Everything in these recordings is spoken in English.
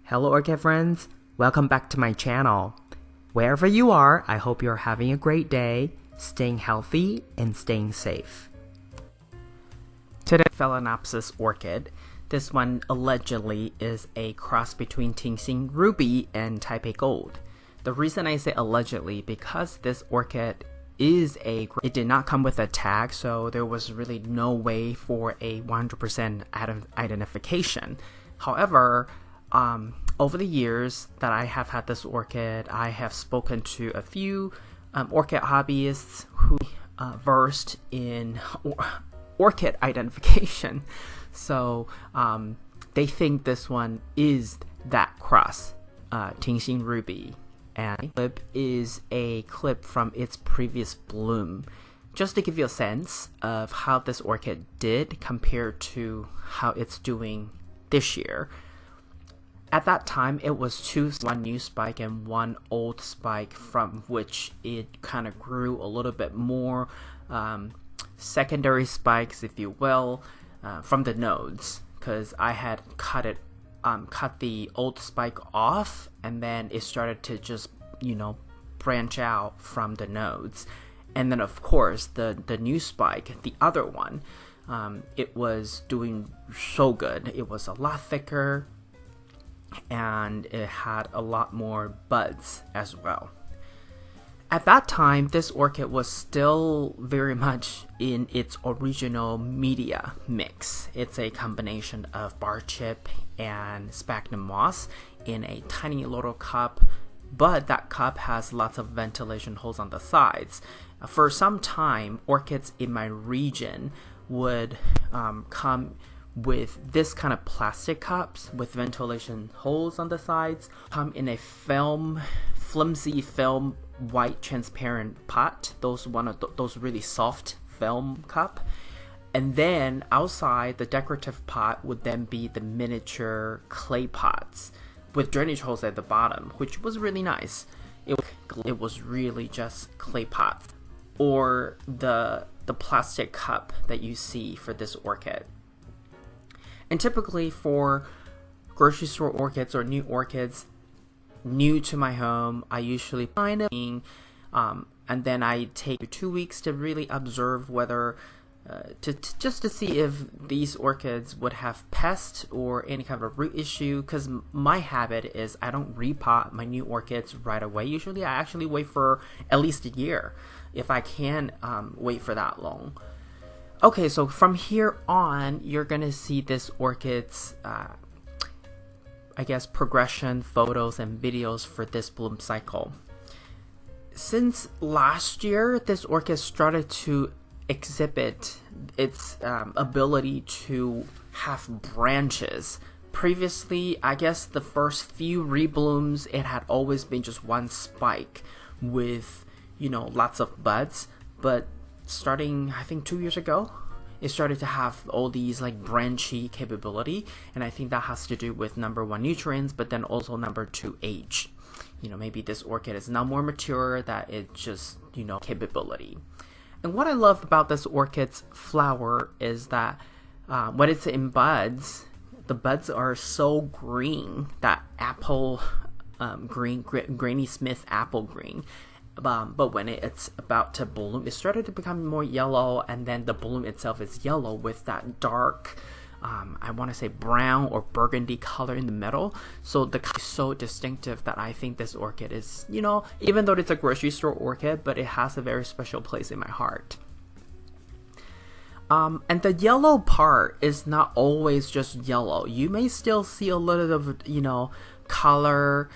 Hello Orchid friends, welcome back to my channel. Wherever you are, I hope you're having a great day, staying healthy and staying safe. Today, Phalaenopsis orchid. This one allegedly is a cross between Shin Ruby and Taipei Gold. The reason I say allegedly because this orchid it did not come with a tag, so there was really no way for a 100% identification. However, over the years that I have had this orchid, I have spoken to a few orchid hobbyists who versed in orchid identification. So they think this one is that cross, Shin Ruby. And the clip is a clip from its previous bloom, just to give you a sense of how this orchid did compared to how it's doing this year. At that time, it was one new spike and one old spike from which it kind of grew a little bit more secondary spikes, if you will, from the nodes, because I had cut the old spike off, and then it started to just, branch out from the nodes. And then of course the new spike, the other one, it was doing so good. It was a lot thicker and it had a lot more buds as well. At that time, this orchid was still very much in its original media mix. It's a combination of bar chip and sphagnum moss in a tiny little cup, but that cup has lots of ventilation holes on the sides. For some time, orchids in my region would come with this kind of plastic cups with ventilation holes on the sides, come in a flimsy film white transparent pot, those really soft film cup, and then outside the decorative pot would then be the miniature clay pots with drainage holes at the bottom, which was really nice. It was really just clay pots, or the plastic cup that you see for this orchid. And typically for grocery store orchids or new orchids new to my home, I usually find them, and then I take 2 weeks to really observe whether just to see if these orchids would have pests or any kind of a root issue, because my habit is I don't repot my new orchids right away. Usually I actually wait for at least a year if I can wait for that long. Okay, so from here on, you're gonna see this orchid's progression, photos, and videos for this bloom cycle. Since last year, this orchid started to exhibit its ability to have branches. Previously, I guess the first few reblooms, it had always been just one spike with, lots of buds, but starting, I think 2 years ago, it started to have all these branchy capability, and I think that has to do with number one, nutrients, but then also number two, age. Maybe this orchid is now more mature, that it just, capability. And what I love about this orchid's flower is that when it's in buds, the buds are so green, that apple green, Granny Smith apple green. But when it's about to bloom, it started to become more yellow, and then the bloom itself is yellow with that dark, I want to say brown or burgundy color in the middle. So the color is so distinctive that I think this orchid is, even though it's a grocery store orchid, but it has a very special place in my heart. And the yellow part is not always just yellow. You may still see a little of, color,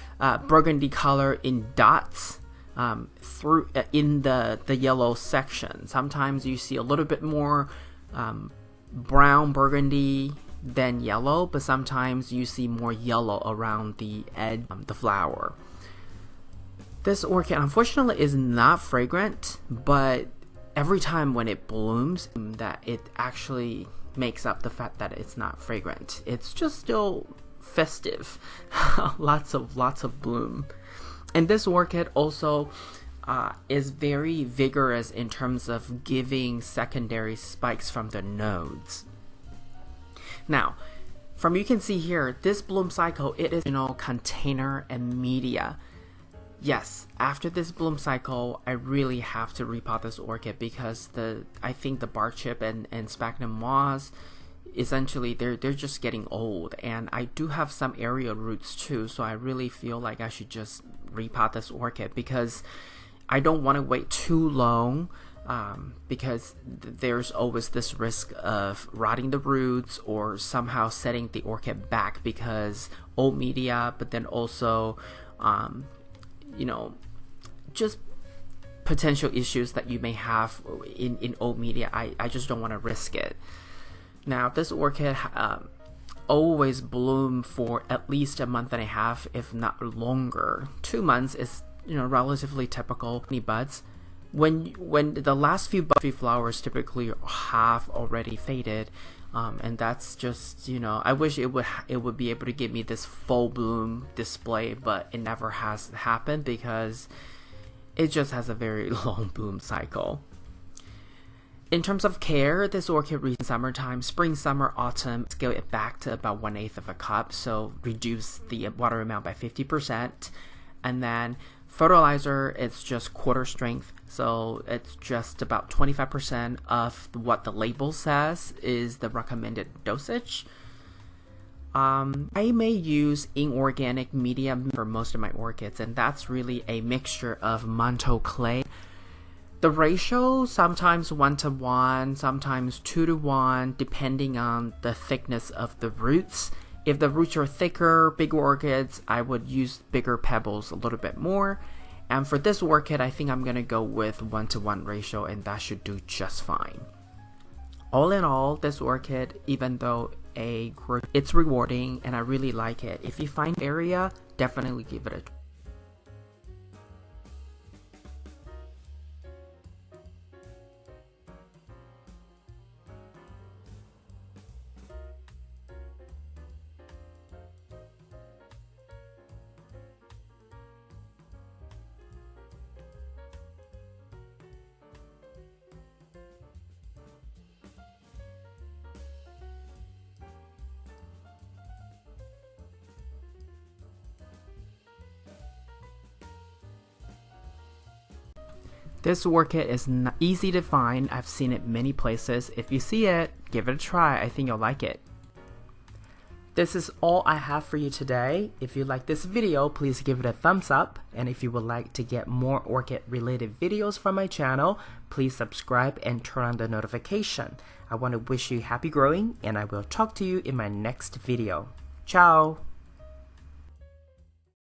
burgundy color in dots. Through in the yellow section. Sometimes you see a little bit more brown burgundy than yellow, but sometimes you see more yellow around the edge of the flower. This orchid unfortunately is not fragrant, but every time when it blooms, that it actually makes up the fact that it's not fragrant. It's just still festive. lots of bloom. And this orchid also is very vigorous in terms of giving secondary spikes from the nodes. Now, From you can see here, this bloom cycle, it is, container and media. Yes, after this bloom cycle, I really have to repot this orchid because I think the bark chip and sphagnum moss, essentially they're just getting old, and I do have some aerial roots too, so I really feel like I should just repot this orchid because I don't want to wait too long. Because there's always this risk of rotting the roots or somehow setting the orchid back because old media, but then also, just potential issues that you may have in old media. I just don't want to risk it. Now, this orchid always bloom for at least a month and a half, if not longer. 2 months is, relatively typical. Any buds. When the last few buffy flowers typically have already faded, and that's just, I wish it would be able to give me this full bloom display, but it never has happened because it just has a very long bloom cycle. In terms of care, this orchid reaches summertime, spring, summer, autumn, scale it back to about 1/8 of a cup, so reduce the water amount by 50%, and then fertilizer, it's just quarter strength, so it's just about 25% of what the label says is the recommended dosage. I may use inorganic medium for most of my orchids, and that's really a mixture of manto clay. The ratio, sometimes 1:1, sometimes 2:1, depending on the thickness of the roots. If the roots are thicker, bigger orchids, I would use bigger pebbles a little bit more. And for this orchid, I think I'm going to go with 1:1 ratio, and that should do just fine. All in all, this orchid, even though it's rewarding and I really like it, if you find area, definitely give it a try. This orchid is easy to find. I've seen it many places. If you see it, give it a try. I think you'll like it. This is all I have for you today. If you like this video, please give it a thumbs up. And if you would like to get more orchid related videos from my channel, please subscribe and turn on the notification. I want to wish you happy growing, and I will talk to you in my next video. Ciao!